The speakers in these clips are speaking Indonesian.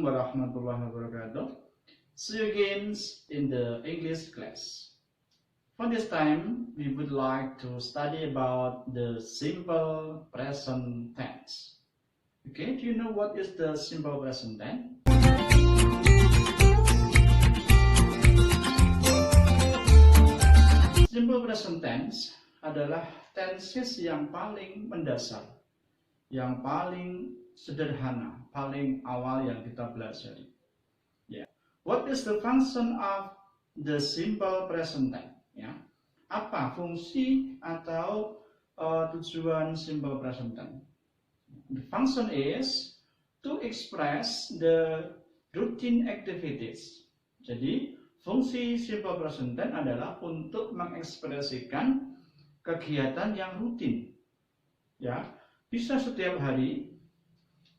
Assalamualaikum warahmatullahi wabarakatuh. See you again in the English class. For this time, we would like to study about the simple present tense. Okay, do you know what is the simple present tense? Simple present tense adalah tenses yang paling mendasar, yang paling sederhana, paling awal yang kita pelajari. What is the function of the simple present tense? Apa fungsi atau tujuan simple present tense? The function is to express the routine activities. Jadi fungsi simple present tense adalah untuk mengekspresikan kegiatan yang rutin. Bisa setiap hari,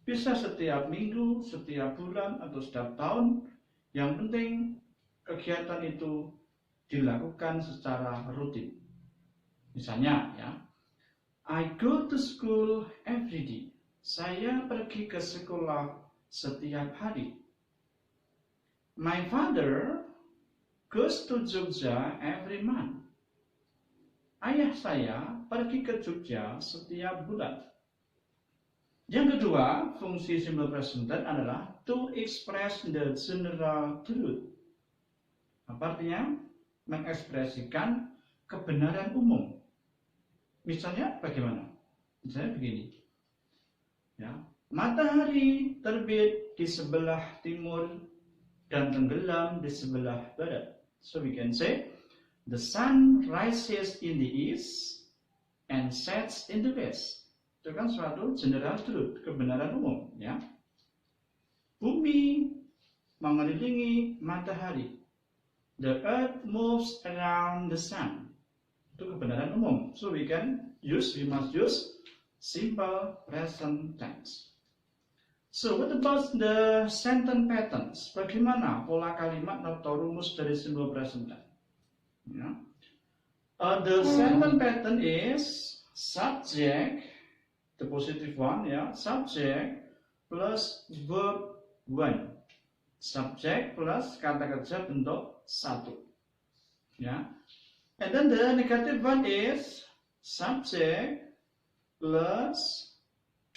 bisa setiap minggu, setiap bulan, atau setiap tahun. Yang penting kegiatan itu dilakukan secara rutin. Misalnya, I go to school every day. Saya pergi ke sekolah setiap hari. My father goes to Jogja every month. Ayah saya pergi ke Jogja setiap bulan. Yang kedua, fungsi simple present tense adalah to express the general truth. Apa artinya? Mengekspresikan kebenaran umum. Misalnya bagaimana? Misalnya begini. Matahari terbit di sebelah timur dan tenggelam di sebelah barat. So we can say the sun rises in the east and sets in the west. Itu kan suatu general truth, kebenaran umum. Bumi mengelilingi matahari. The earth moves around the sun. Itu kebenaran umum. So we must use simple present tense. So what about the sentence patterns? Bagaimana pola kalimat atau rumus dari simple present tense? The sentence pattern is subject, the positive one, subject plus verb one. Subject plus kata kerja bentuk satu. And then the negative one is subject plus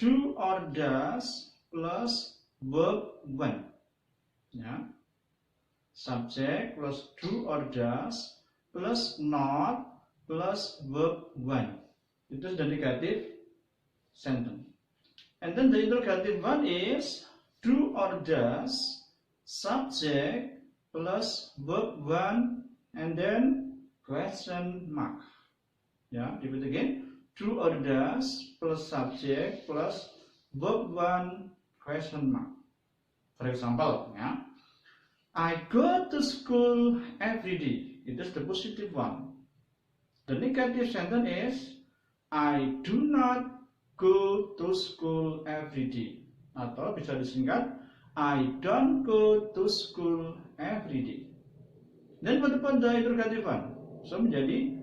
do or does plus verb one. Subject plus do or does plus not plus verb one. Itu sudah negatif sentence. And then the interrogative one is do or does subject plus verb one and then question mark. Repeat again. Do or does plus subject plus verb one question mark. For example, I go to school every day. It is the positive one. The negative sentence is I do not go to school every day. Atau bisa disingkat I don't go to school every day. Then what about the interrogative one? So menjadi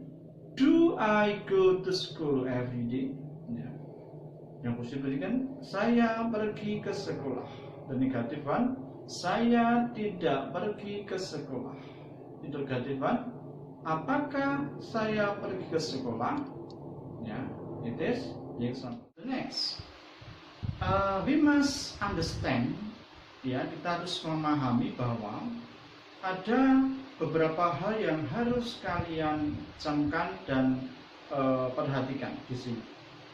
do I go to school every day? Yang positif kan saya pergi ke sekolah. The negative one saya tidak pergi ke sekolah. Interrogative one apakah saya pergi ke sekolah? It is the example. The next, we must understand, kita harus memahami bahwa ada beberapa hal yang harus kalian camkan dan perhatikan di sini.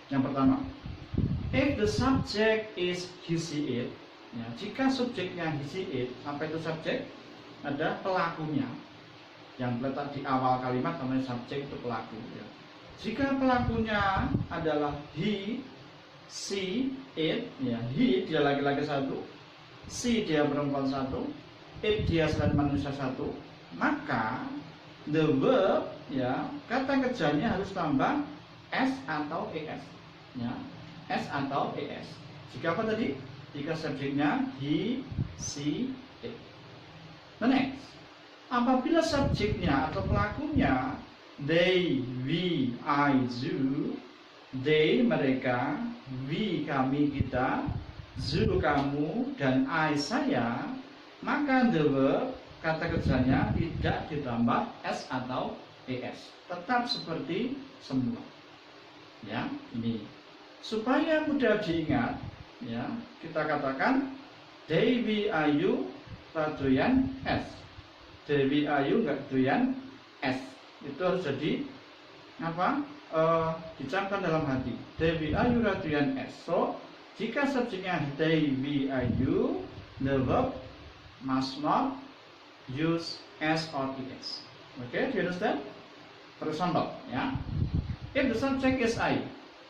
Yang pertama, if the subject is he, she, it, jika subjeknya he, she, it, apa itu subjek? Ada pelakunya yang terletak di awal kalimat, namanya subjek itu pelaku. Jika pelakunya adalah he, she, it, he dia laki-laki satu, she dia perempuan satu, it dia selain manusia satu, maka the verb, kata kerjanya harus tambah s atau es, s atau es. Jika apa tadi? Jika subjeknya he, she, it. The next, apabila subjeknya atau pelakunya they, we, I, you, they mereka, we kami kita, you kamu, dan I saya, maka the verb kata kerjanya tidak ditambah s atau es, tetap seperti semula. Ya, ini supaya mudah diingat, ya, kita katakan Dewi Ayu radoyan s. Dewi Ayu nggak doyan s. Itu harus jadi apa? Dicamkan dalam hati. Dewi Ayu radoyan s. So, jika subjeknya Dewi Ayu, the verb must not use s or es. Okay, do you understand? For example, ya. If the subject is I,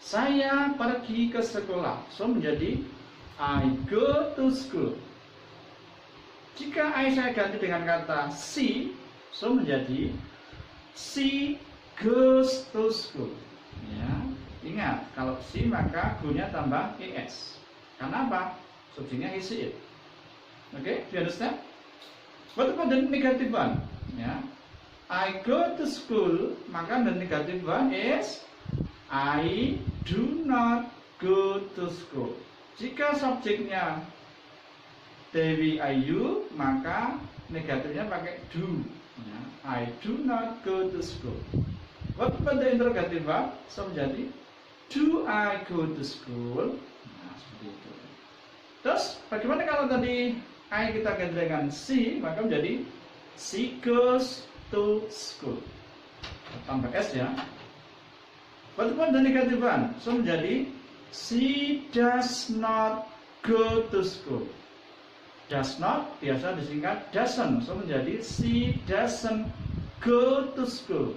saya pergi ke sekolah. So menjadi I go to school. Jika I saya ganti dengan kata she, so menjadi she goes to school. Ya, ingat kalau she maka go-nya tambah es. Karena apa? Subjeknya he, she, it. Okay, do you understand? What about the negative one? Ya, I go to school, maka the negative one is I do not go to school. Jika subjeknya Dewi Ayu, maka negatifnya pakai do. Ya, I do not go to school. What about the interrogative verb? So menjadi do I go to school? Nah, seperti itu. Terus bagaimana kalau tadi I kita ganti dengan she, maka menjadi she goes to school. Tambah s ya. What about the negative one? So menjadi she does not go to school. Does not biasa disingkat doesn't. So menjadi she doesn't go to school.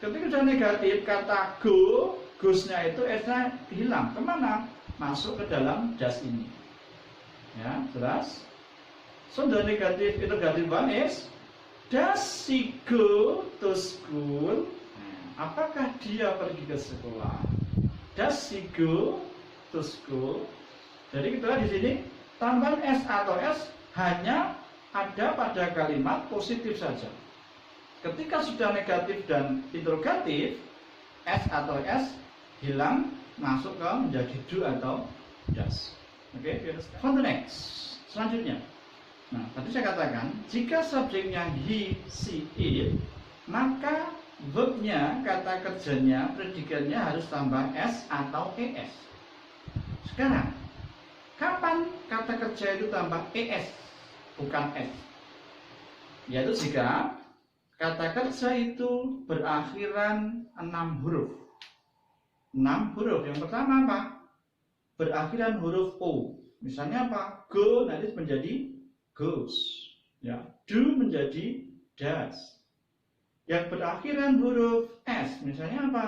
Ketika sudah negatif, kata go, goes-nya itu s-nya hilang. Kemana? Masuk ke dalam does ini. Ya, jelas? So the negative interrogative one is does she go to school? Apakah dia pergi ke sekolah? Does she go to school? Jadi kita di sini tambahan s atau s hanya ada pada kalimat positif saja. Ketika sudah negatif dan interrogatif, s atau s hilang, masuk ke menjadi do atau does. Oke, for the next. Selanjutnya. Nah, tadi saya katakan jika subjeknya he, she, it, maka verbnya, kata kerjanya, predikatnya harus tambah s atau es. Sekarang, kapan kata kerja itu tambah es, bukan s? Yaitu jika kata kerja itu berakhiran 6 huruf. 6 huruf. Yang pertama apa? Berakhiran huruf O. Misalnya apa? Go nanti menjadi goes. Ya. Do menjadi does. Yang berakhiran huruf S, misalnya apa?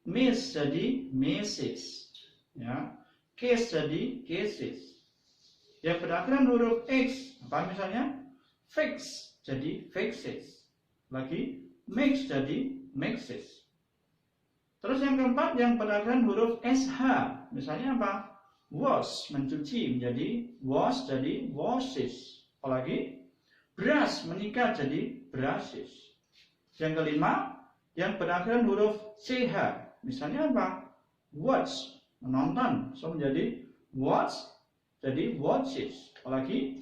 Miss jadi misses. Ya. Case jadi cases. Yang berakhiran huruf X, apa misalnya? Fix jadi fixes. Lagi mix jadi mixes. Terus yang keempat yang berakhiran huruf SH, misalnya apa? Wash mencuci menjadi wash jadi washes. Apalagi brush menikah jadi brushes. Yang kelima yang berakhiran huruf CH, misalnya apa? Watch menonton, so menjadi watch jadi watches. Apalagi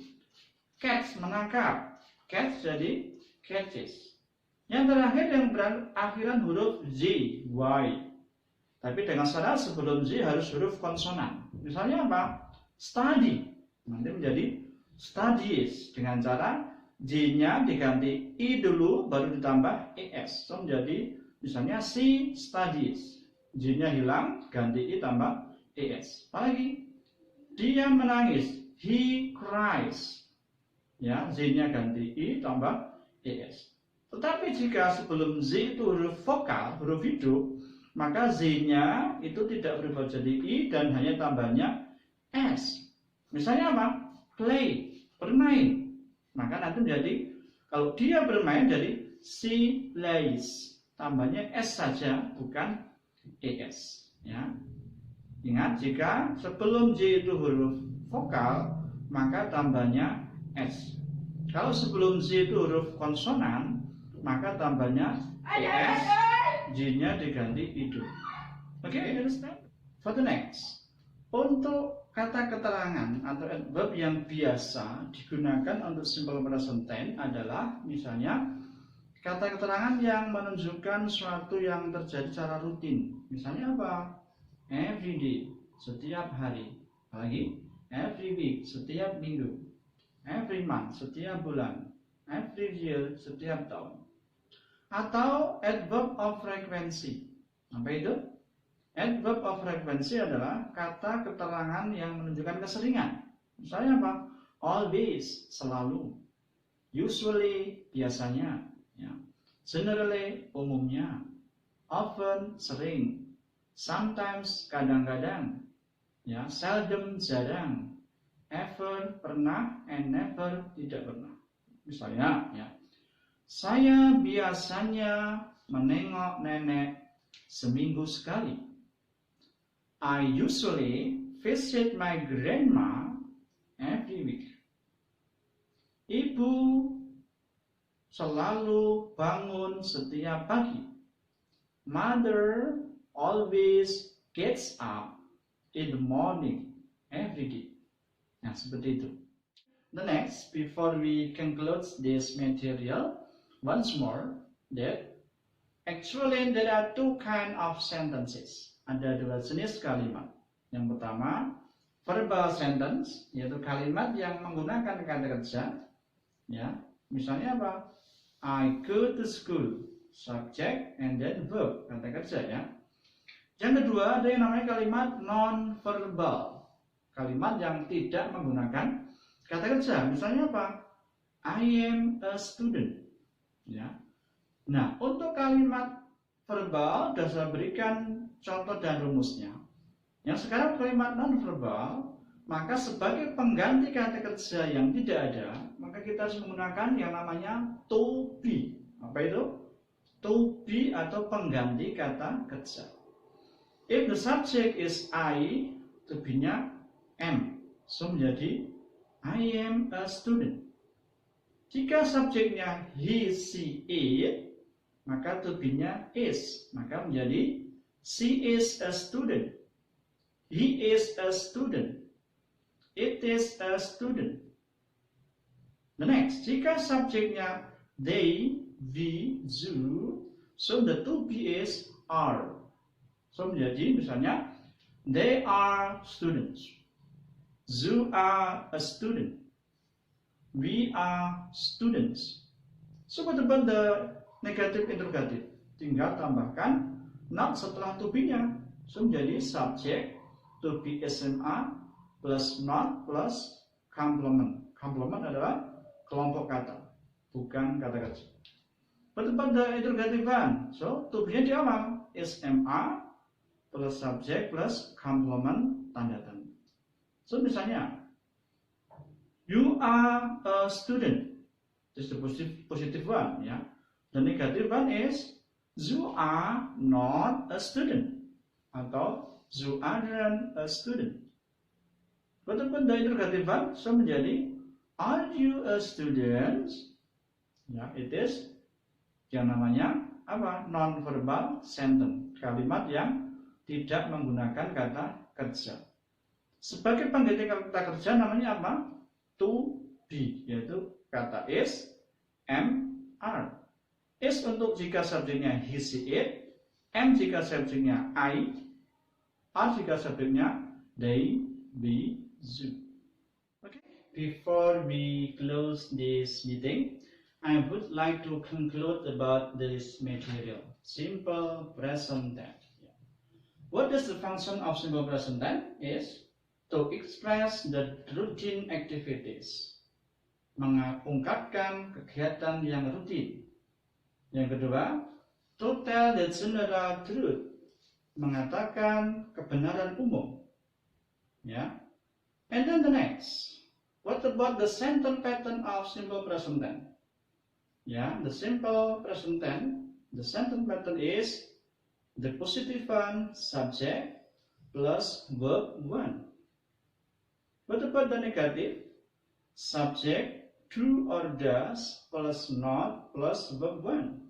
catch menangkap, catch jadi catches. Yang terakhir yang berakhiran huruf Z, Y. Tapi dengan syarat sebelum Z harus huruf konsonan. Misalnya apa? Study. Nanti menjadi studies. Dengan cara Z-nya diganti I dulu, baru ditambah ES. So menjadi misalnya she studies. Z-nya hilang, ganti I tambah ES. Apalagi? Dia menangis. He cries. Ya, Z-nya ganti I tambah ES. Tetapi jika sebelum Z itu huruf vokal, huruf hidup, maka Z-nya itu tidak berubah jadi I dan hanya tambahnya S. Misalnya apa? Play, bermain. Maka nanti menjadi, kalau dia bermain jadi she plays. Tambahnya S saja, bukan ES. Ya. Ingat, jika sebelum Z itu huruf vokal, maka tambahnya S. Kalau sebelum Z itu huruf konsonan, maka tambahnya ES, J-nya diganti I dulu. Oke, understand? For the next. Untuk kata keterangan atau adverb yang biasa digunakan untuk simple present tense adalah misalnya kata keterangan yang menunjukkan suatu yang terjadi secara rutin. Misalnya apa? Every day, setiap hari. Apalagi every week, setiap minggu. Every month, setiap bulan. Every year, setiap tahun. Atau adverb of frequency. Apa itu? Adverb of frequency adalah kata keterangan yang menunjukkan keseringan. Misalnya apa? Always, selalu. Usually, biasanya. Ya. Generally, umumnya. Often, sering. Sometimes, kadang-kadang. Ya. Seldom, jarang. Ever, pernah. And never, tidak pernah. Misalnya, ya. Saya biasanya menengok nenek seminggu sekali. I usually visit my grandma every week. Ibu selalu bangun setiap pagi. Mother always gets up in the morning every day. Nah, seperti itu. The next, before we conclude this material, once more, that actually there are two kinds of sentences. Ada dua jenis kalimat. Yang pertama, verbal sentence, yaitu kalimat yang menggunakan kata kerja. Ya, misalnya apa? I go to school, subject and then verb, kata kerja ya. Yang kedua, ada yang namanya kalimat non-verbal, kalimat yang tidak menggunakan kata kerja. Misalnya apa? I am a student. Ya. Nah, untuk kalimat verbal sudah saya berikan contoh dan rumusnya. Yang sekarang kalimat non-verbal, maka sebagai pengganti kata kerja yang tidak ada, maka kita harus menggunakan yang namanya to be. Apa itu? To be atau pengganti kata kerja. If the subject is I, to be-nya am. So menjadi I am a student. Jika subjeknya he, she, it, maka to be-nya is. Maka menjadi she is a student. He is a student. It is a student. The next, jika subjeknya they, we, you, so the to be is are. So menjadi misalnya they are students. You are a student. We are students. So what about the negative interrogative? Tinggal tambahkan not setelah to be-nya. So menjadi subject to be SMA plus not plus complement. Complement adalah kelompok kata, bukan kata kerja. What about the interrogative one? So to be-nya di awal SMA plus subject plus complement tanda tanya. So misalnya, you are a student. This is the positive one, ya. The negative one is you are not a student atau you aren't a student. Walaupun the interrogative one, so menjadi are you a student? Ya, it is yang namanya apa? Non-verbal sentence, kalimat yang tidak menggunakan kata kerja. Sebagai pengganti kata kerja namanya apa? To be, yaitu kata is, am, are. Is untuk jika subjeknya he, she, it. Am jika subjeknya I. Are jika subjeknya they, we, you. Okay. Before we close this meeting, I would like to conclude about this material. Simple present tense. What is the function of simple present tense? Is to express the routine activities. Mengungkapkan kegiatan yang rutin. Yang kedua, to tell the general truth. Mengatakan kebenaran umum. Ya. And then the next. What about the sentence pattern of simple present tense? Ya, the simple present tense, the sentence pattern is the positive one subject plus verb one. What about the negative? Subject do or does plus not plus verb one.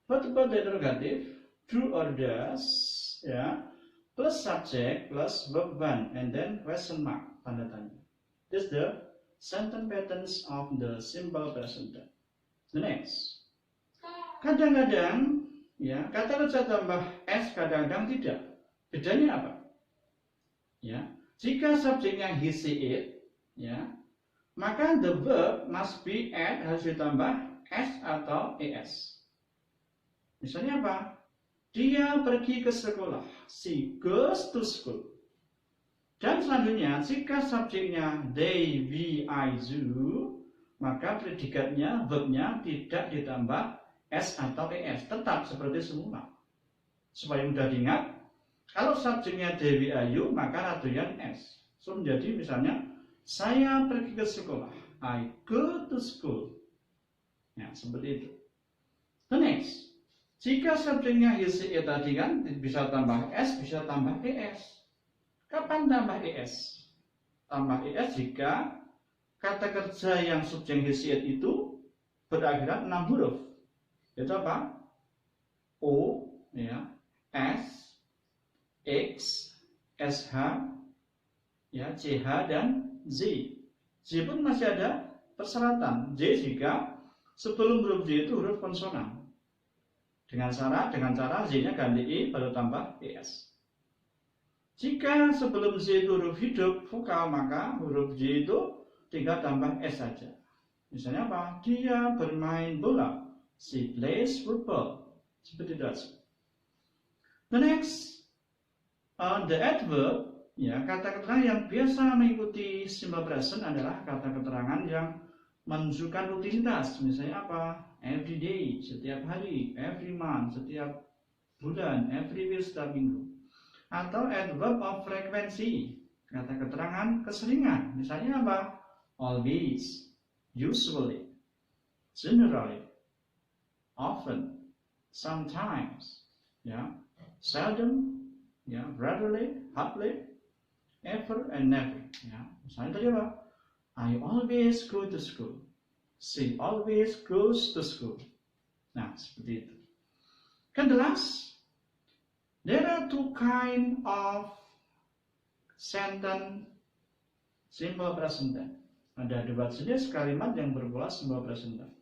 What about the interrogative? Do or does, ya, plus subject plus verb 1 and then question mark, tanda tanya. This is the sentence patterns of the simple present tense. The next. Kadang-kadang ya, kata kerja tambah s, kadang-kadang tidak. Bedanya apa? Ya, jika subjeknya he, she, it, ya, maka the verb must be add, harus ditambah s atau es. Misalnya apa? Dia pergi ke sekolah. She goes to school. Dan selanjutnya, jika subjeknya they, we, I, you, maka predikatnya, verbnya tidak ditambah s atau es, tetap seperti semula. Supaya mudah diingat, kalau subjeknya they, we, I, you, maka ratuyan s. So menjadi misalnya, saya pergi ke sekolah. I go to school. Ya, seperti itu. The next. Jika subjeknya he, she, it tadi kan bisa tambah s, bisa tambah es. Kapan tambah es? Tambah es jika kata kerja yang subjek he, she, it itu berakhiran 6 huruf. Itu apa? O, ya, S, X, SH, ya, CH dan Z. Z pun masih ada persyaratan. Z jika sebelum huruf Z itu huruf konsonan. Dengan cara Z-nya ganti I baru tambah ES. Jika sebelum Z itu huruf hidup vokal, maka huruf Z itu tinggal tambah S saja. Misalnya apa? Dia bermain bola. She plays football. Seperti itu. The next, the adverb, ya, kata keterangan yang biasa mengikuti simple present adalah kata keterangan yang menunjukkan rutinitas. Misalnya apa? Every day, setiap hari. Every month, setiap bulan. Every week, setiap minggu. Atau adverb of frequency, kata keterangan keseringan. Misalnya apa? Always, usually, generally, often, sometimes, ya, seldom, ya, rarely, hardly, ever, and never. Ya. Misalnya tadi apa? I always go to school. She always goes to school. Nah, seperti itu. Kan the last, there are two kind of sentence simple present tense. Ada dua jenis kalimat yang berpola simple present tense.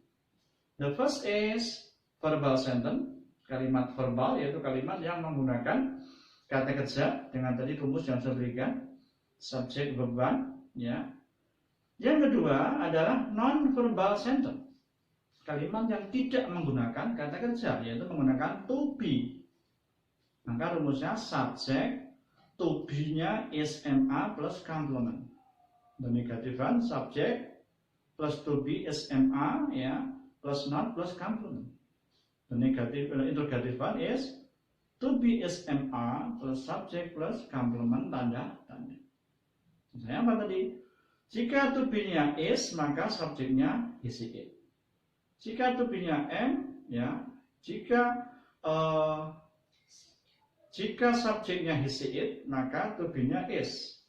The first is verbal sentence, kalimat verbal, yaitu kalimat yang menggunakan kata kerja dengan tadi rumus yang saya berikan, subject, verb, ya. Yang kedua adalah non-verbal sentence, kalimat yang tidak menggunakan kata kerja, yaitu menggunakan to be. Maka rumusnya subject, to be-nya is ma plus complement. The negative one, subject plus to be is ma, ya, plus not plus complement. The negative interrogative one is to be is ma plus subject plus complement tanda tanda. Misalnya apa tadi? Jika to be-nya is, maka subjeknya he, she, it. Jika to be-nya am, ya, jika subjeknya he, she, it, maka to be-nya is.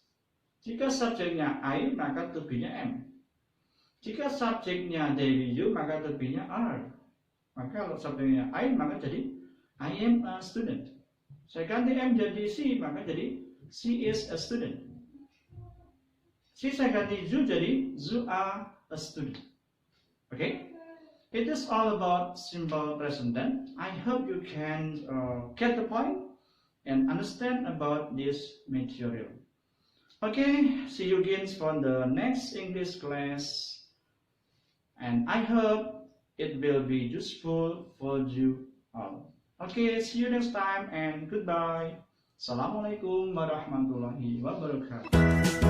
Jika subjeknya I, maka to be-nya am. Jika subjeknya they, you, maka to be-nya are. Maka kalau subjeknya I, maka jadi I am a student. Saya ganti am jadi she, maka jadi she is a student. Si saya ganti you jadi you are a student. Okay? It is all about simple present tense. I hope you can get the point and understand about this material. Okay, see you again for the next English class. And I hope it will be useful for you all. Okay, see you next time and goodbye. Assalamualaikum warahmatullahi wabarakatuh.